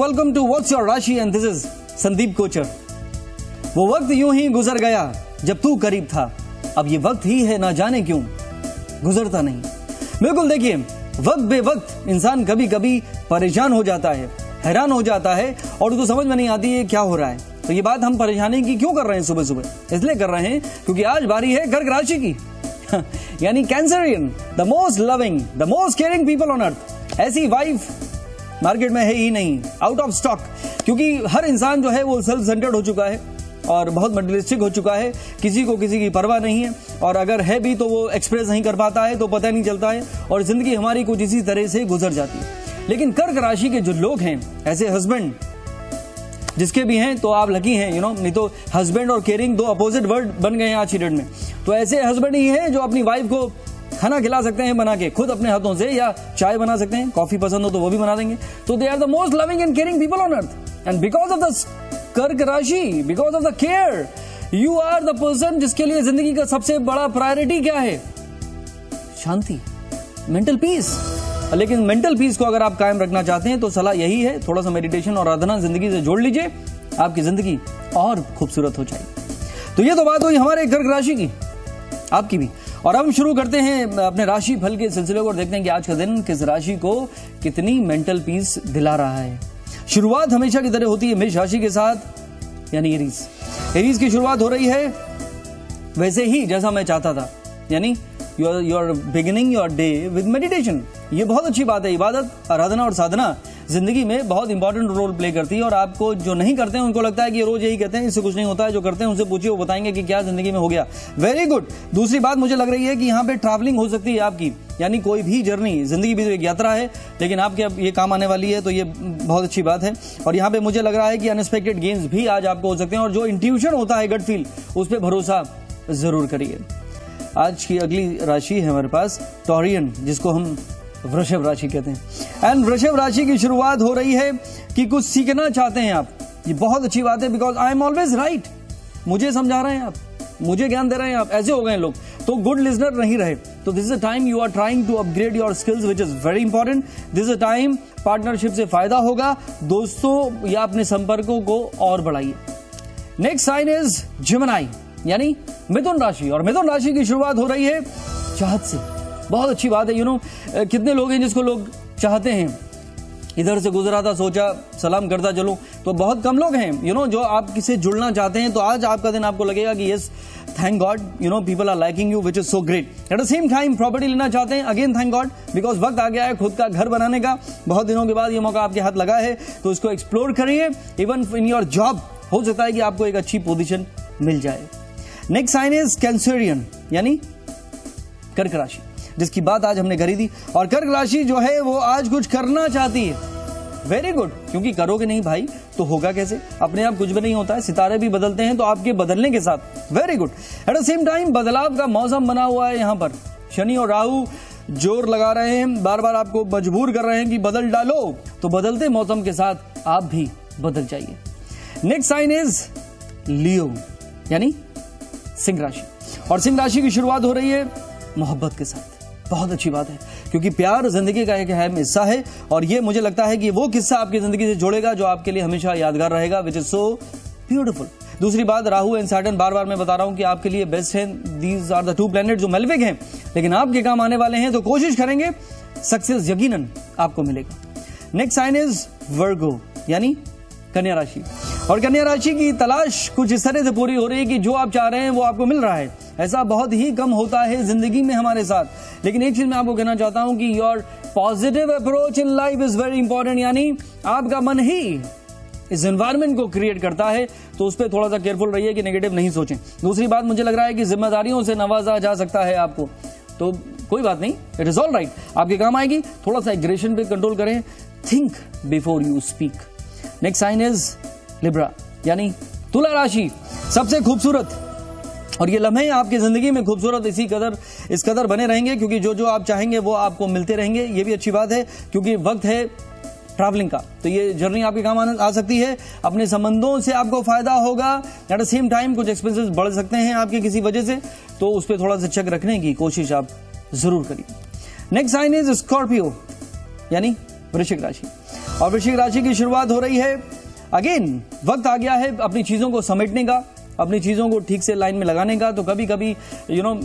Welcome to what's your Rashi and this is Sandeep Kochar. वो वक्त यूं ही गुजर गया जब तू करीब था, अब ये वक्त ही है ना जाने क्यों गुजरता नहीं। बिल्कुल, देखिए वक्त बे वक्त इंसान कभी कभी परेशान हो जाता है, हैरान हो जाता है और उसको समझ में नहीं आती है क्या हो रहा है। तो ये बात हम परेशानी की क्यों कर रहे हैं सुबह सुबह? इसलिए कर रहे हैं क्योंकि आज बारी है कर्क राशि की यानी Cancerian, the most loving, the most caring people on earth. ऐसी वाइफ मार्केट में है ही नहीं, आउट ऑफ स्टॉक, क्योंकि हर इंसान जो है वो सेल्फ सेंटर्ड हो चुका है और बहुत मटेरियलिस्टिक हो चुका है। किसी को किसी की परवाह नहीं है और अगर है भी तो वो एक्सप्रेस नहीं कर पाता है, तो पता नहीं चलता है और जिंदगी हमारी कुछ इसी तरह से गुजर जाती है। लेकिन कर्क राशि के जो लोग हैं, ऐसे हस्बैंड जिसके भी हैं तो आप लकी हैं, नहीं तो हस्बैंड और केयरिंग दो अपोजिट वर्ड बन गए हैं आज की डेट में। तो ऐसे हस्बैंड ही हैं जो अपनी वाइफ को खाना खिला सकते हैं बना के खुद अपने हाथों से, या चाय बना सकते हैं, कॉफी पसंद हो तो वो भी बना देंगे। तो they are the most loving and caring people on earth and because of the Kark rashi, because of the care, you are the person जिसके लिए जिंदगी का सबसे बड़ा प्रायोरिटी क्या है? शांति, मेंटल पीस। लेकिन मेंटल पीस को अगर आप कायम रखना चाहते हैं तो सलाह यही है, थोड़ा सा मेडिटेशन और आराधना जिंदगी से जोड़ लीजिए, आपकी जिंदगी और खूबसूरत हो जाएगी। तो ये तो बात हुई हमारे कर्क राशि की, आपकी भी। और अब हम शुरू करते हैं अपने राशि फल के सिलसिले को और देखते हैं कि आज का दिन किस राशि को कितनी मेंटल पीस दिला रहा है। शुरुआत हमेशा की तरह होती है मेष राशि के साथ, यानी एरीज। एरीज की शुरुआत हो रही है वैसे ही जैसा मैं चाहता था, यानी you are beginning your day with meditation. ये बहुत अच्छी बात है। इबादत, आराधना और साधना जिंदगी में बहुत इंपॉर्टेंट रोल प्ले करती है और आपको जो नहीं करते हैं उनको लगता है कि रोज यही कहते हैं, इससे कुछ नहीं होता है। जो करते हैं उनसे पूछिए, वो बताएंगे कि क्या जिंदगी में हो गया। Very good. दूसरी बात मुझे लग रही है कि यहाँ पे ट्रैवलिंग हो सकती है आपकी, यानी कोई भी जर्नी, जिंदगी भी तो एक यात्रा है लेकिन आपके अब ये काम आने वाली है, तो ये बहुत अच्छी बात है। और यहाँ पे मुझे लग रहा है कि अनएक्सपेक्टेड गेन्स भी आज आपको हो सकते हैं और जो इंट्यूशन होता है, गट फील, उस पर भरोसा जरूर करिए। आज की अगली राशि है हमारे पास टॉरियन, जिसको हम वृषभ राशि कहते हैं। एंड वृषभ राशि की शुरुआत हो रही है कि कुछ सीखना चाहते हैं आप। ये बहुत अच्छी बात है, because I am always right. मुझे समझा रहे हैं आप, मुझे ज्ञान दे रहे हैं आप, ऐसे हो गए लोग तो गुड लिसनर नहीं रहे। तो this is a time you are trying to upgrade your skills which is very important. This is a time partnership से फायदा होगा, दोस्तों या अपने संपर्कों को और बढ़ाइए। नेक्स्ट साइन इज जेमिनी, यानी मिथुन राशि। और मिथुन राशि की शुरुआत हो रही है चाहत से। बहुत अच्छी बात है। कितने लोग हैं जिसको लोग चाहते हैं? इधर से गुजरा था, सोचा सलाम करता चलूं, तो बहुत कम लोग हैं जो आप किसी जुड़ना चाहते हैं। तो आज आपका दिन आपको लगेगा कि yes, thank God, people are liking you, which is so great. At the same time property लेना चाहते हैं, अगेन थैंक गॉड, बिकॉज वक्त आ गया है खुद का घर बनाने का। बहुत दिनों के बाद ये मौका आपके हाथ लगा है, तो इसको एक्सप्लोर करिए। इवन इन योर जॉब हो सकता है कि आपको एक अच्छी पोजीशन मिल जाए। नेक्स्ट साइन इज कैंसरियन, यानी कर्क राशि, जिसकी बात आज हमने करी थी। और कर्क राशि जो है वो आज कुछ करना चाहती है। वेरी गुड, क्योंकि करोगे नहीं भाई तो होगा कैसे? अपने आप कुछ भी नहीं होता है, सितारे भी बदलते हैं तो आपके बदलने के साथ। Very good. Eight the same time बदलाव का मौसम बना हुआ है यहाँ पर। शनि और राहु जोर लगा रहे हैं, बार बार आपको मजबूर कर रहे हैं कि बदल डालो। तो बदलते मौसम के साथ आप भी बदल जाइए। नेक्स्ट साइन इज लियो, यानी सिंह राशि। और सिंह राशि की शुरुआत हो रही है मोहब्बत के साथ। बहुत अच्छी बात है, क्योंकि प्यार जिंदगी का एक अहम हिस्सा है और ये मुझे लगता है कि वो किस्सा आपकी जिंदगी से जोड़ेगा जो आपके लिए हमेशा यादगार रहेगा, विच इज सो ब्यूटीफुल। दूसरी बात, राहु एंड सैटर्न, बार बार मैं बता रहा हूं कि आपके लिए बेस्ट हैं। These are the two planet जो मेलेफिक हैं, लेकिन आपके काम आने वाले हैं, तो कोशिश करेंगे, सक्सेस यकीनन आपको मिलेगा। नेक्स्ट साइन इज वर्गो, यानी कन्या राशि। और कन्या राशि की तलाश कुछ इस तरह से पूरी हो रही है कि जो आप चाह रहे हैं वो आपको मिल रहा है। ऐसा बहुत ही कम होता है जिंदगी में हमारे साथ। लेकिन एक चीज मैं आपको कहना चाहता हूं कि your positive approach in life is very important, यानी आपका मन ही इस एनवायरमेंट को क्रिएट करता है, तो उस पर थोड़ा सा केयरफुल रहिए कि नेगेटिव नहीं सोचें। दूसरी बात, मुझे लग रहा है कि जिम्मेदारियों से नवाजा जा सकता है आपको, तो कोई बात नहीं, इट इज ऑल राइट, आपके काम आएगी। थोड़ा सा एग्रेशन पे कंट्रोल करें, think before you speak. Next sign is Libra, यानी तुला राशि। सबसे खूबसूरत, और ये लम्हे आपकी जिंदगी में खूबसूरत इस कदर बने रहेंगे क्योंकि जो जो आप चाहेंगे वो आपको मिलते रहेंगे। ये भी अच्छी बात है क्योंकि वक्त है ट्रैवलिंग का, तो ये जर्नी आपके काम आ सकती है। अपने संबंधों से आपको फायदा होगा। एट द सेम टाइम कुछ एक्सपेंसेस बढ़ सकते हैं आपके किसी वजह से, तो उस पर थोड़ा सा चेक रखने की कोशिश आप जरूर करिए। नेक्स्ट साइन इज स्कॉर्पियो, यानी वृश्चिक राशि। और वृश्चिक राशि की शुरुआत हो रही है। अगेन वक्त आ गया है अपनी चीजों को समेटने का, अपनी चीजों को ठीक से लाइन में लगाने का। तो कभी कभी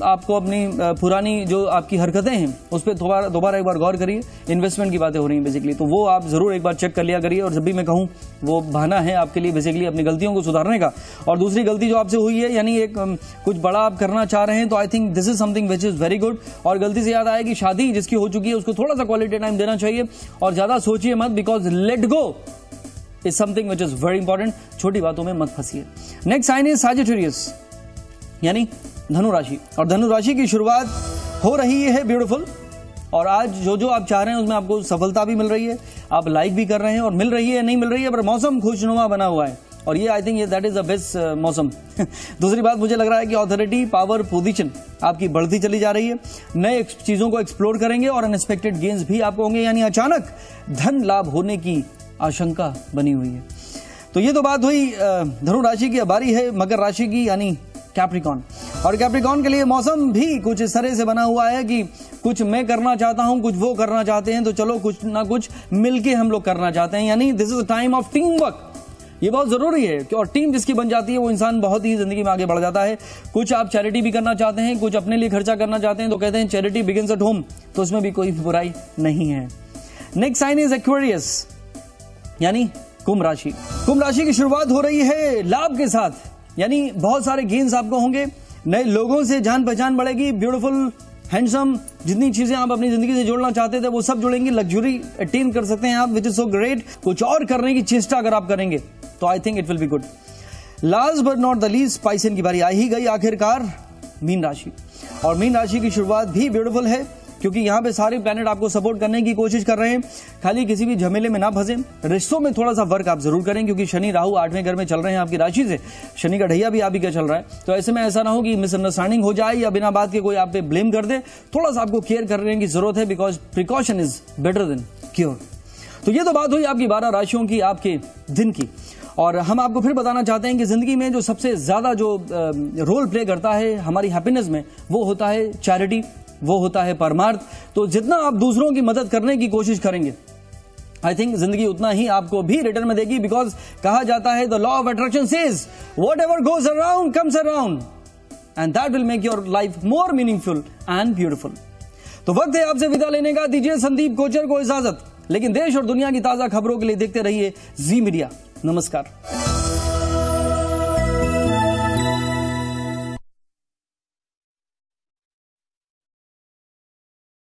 आपको अपनी पुरानी जो आपकी हरकतें हैं उस पर दोबारा एक बार गौर करिए। इन्वेस्टमेंट की बातें हो रही हैं बेसिकली, तो वो आप जरूर एक बार चेक कर लिया करिए। और जब भी मैं कहूँ वो बहाना है आपके लिए बेसिकली अपनी गलतियों को सुधारने का। और दूसरी गलती जो आपसे हुई है, यानी एक कुछ बड़ा आप करना चाह रहे हैं, तो I think this is something which is very good. और गलती से याद आया कि शादी जिसकी हो चुकी है उसको थोड़ा सा क्वालिटी टाइम देना चाहिए और ज्यादा सोचिए मत, because let go is something which is very important. छोटी बातों में मत फंसिए। नेक्स्ट साइन इज सैजिटेरियस, यानी धनु राशि। और धनु राशि की शुरुआत हो रही है ब्यूटीफुल। और आज जो आप चाह रहे हैं उसमें आपको सफलता भी मिल रही है, आप लाइक भी कर रहे हैं, और मिल रही है नहीं मिल रही है पर मौसम खुशनुमा बना हुआ है। और ये I think that is the best मौसम। दूसरी बात मुझे लग रहा है कि ऑथोरिटी, पावर, पोजीशन आपकी बढ़ती चली जा रही है। नए चीजों को एक्सप्लोर करेंगे और अनएक्सपेक्टेड गेन्स भी आपको होंगे, यानी अचानक धन लाभ होने की आशंका बनी हुई है। तो ये तो बात हुई धनु राशि की। बारी है मकर राशि की, यानी कैप्रिकॉन। और कैप्रिकॉन के लिए मौसम भी कुछ इस तरह से बना हुआ है कि कुछ मैं करना चाहता हूं, कुछ वो करना चाहते हैं, तो चलो कुछ ना कुछ मिलके हम लोग करना चाहते हैं, यानी this is a time of team work. ये बहुत जरूरी है कि और टीम जिसकी बन जाती है वो इंसान बहुत ही जिंदगी में आगे बढ़ जाता है। कुछ आप चैरिटी भी करना चाहते हैं, कुछ अपने लिए खर्चा करना चाहते हैं, तो कहते हैं चैरिटी बिगिंस एट होम, तो उसमें भी कोई बुराई नहीं है। नेक्स्ट साइन इज एक्वेरियस, यानी कुंभ राशि। कुंभ राशि की शुरुआत हो रही है लाभ के साथ, यानी बहुत सारे गेन्स आपको होंगे, नए लोगों से जान पहचान बढ़ेगी, ब्यूटीफुल, हैंडसम, जितनी चीजें आप अपनी जिंदगी से जोड़ना चाहते थे वो सब जुड़ेंगी। लग्जरी अटेन कर सकते हैं आप, विच इज सो ग्रेट। कुछ और करने की चेष्टा अगर आप करेंगे तो I think it will be good. Last but not the least, Pisces की बारी आ ही गई आखिरकार, मीन राशि। और मीन राशि की शुरुआत भी ब्यूटीफुल है, क्योंकि यहां पे सारे प्लैनेट आपको सपोर्ट करने की कोशिश कर रहे हैं। खाली किसी भी झमेले में ना फंसे, रिश्तों में थोड़ा सा वर्क आप जरूर करें, क्योंकि शनि राहु 8वें घर में चल रहे हैं आपकी राशि से। शनि का ढैया भी आप ही का चल रहा है, तो ऐसे में ऐसा ना हो कि मिसअंडरस्टैंडिंग हो जाए या बिना बात के कोई आप पे ब्लेम कर दे। थोड़ा सा आपको केयर करने की जरूरत है, because precaution is better than cure. तो ये तो बात हुई आपकी 12 राशियों की, आपके दिन की। और हम आपको फिर बताना चाहते हैं कि जिंदगी में जो सबसे ज्यादा जो रोल प्ले करता है हमारी हैप्पीनेस में, वो होता है चैरिटी, वो होता है परमार्थ। तो जितना आप दूसरों की मदद करने की कोशिश करेंगे, आई थिंक जिंदगी उतना ही आपको भी रिटर्न में देगी। बिकॉज कहा जाता है the law of attraction says what ever goes around comes around, and that will make your life more meaningful and beautiful. तो वक्त है आपसे विदा लेने का। दीजिए संदीप कोचर को इजाजत, लेकिन देश और दुनिया की ताजा खबरों के लिए देखते रहिए जी मीडिया। नमस्कार।